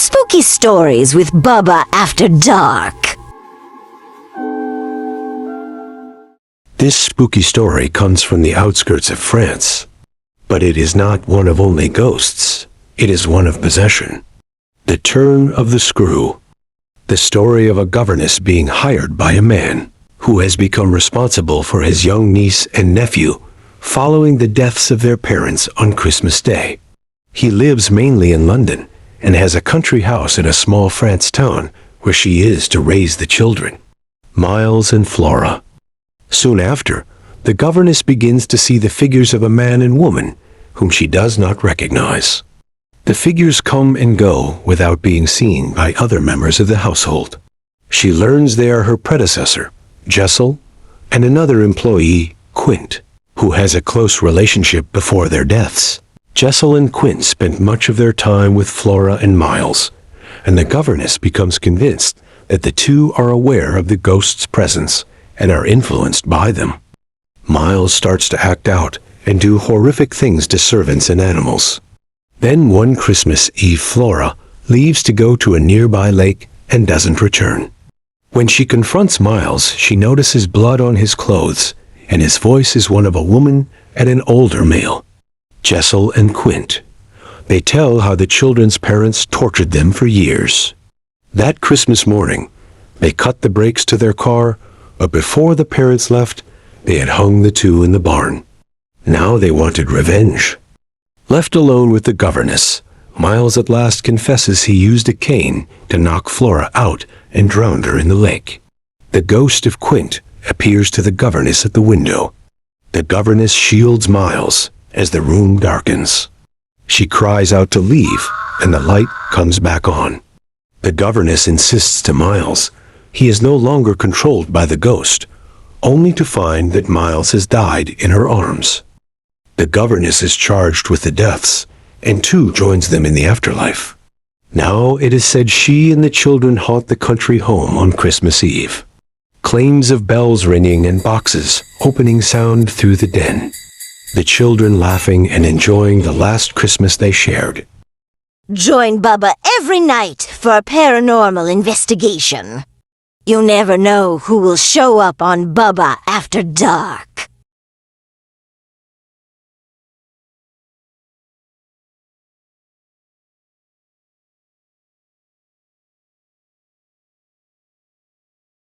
Spooky Stories with Bubba After Dark. This spooky story comes from the outskirts of France, but it is not one of only ghosts. It is one of possession. The Turn of the Screw. The story of a governess being hired by a man who has become responsible for his young niece and nephew following the deaths of their parents on Christmas Day. He lives mainly in London and has a country house in a small France town where she is to raise the children, Miles and Flora. Soon after, the governess begins to see the figures of a man and woman whom she does not recognize. The figures come and go without being seen by other members of the household. She learns they are her predecessor, Jessel, and another employee, Quint, who has a close relationship before their deaths. Jessel and Quint spent much of their time with Flora and Miles, and the governess becomes convinced that the two are aware of the ghost's presence and are influenced by them. Miles starts to act out and do horrific things to servants and animals. Then one Christmas Eve, Flora leaves to go to a nearby lake and doesn't return. When she confronts Miles, she notices blood on his clothes, and his voice is one of a woman and an older male. Jessel and Quint. They tell how the children's parents tortured them for years. That Christmas morning, they cut the brakes to their car, but before the parents left, they had hung the two in the barn. Now they wanted revenge. Left alone with the governess, Miles at last confesses he used a cane to knock Flora out and drowned her in the lake. The ghost of Quint appears to the governess at the window. The governess shields Miles as the room darkens. She cries out to leave, and the light comes back on. The governess insists to Miles he is no longer controlled by the ghost, only to find that Miles has died in her arms. The governess is charged with the deaths, and too joins them in the afterlife. Now it is said she and the children haunt the country home on Christmas Eve. Claims of bells ringing and boxes opening sound through the den. The children laughing and enjoying the last Christmas they shared. Join Bubba every night for a paranormal investigation. You never know who will show up on Bubba After Dark.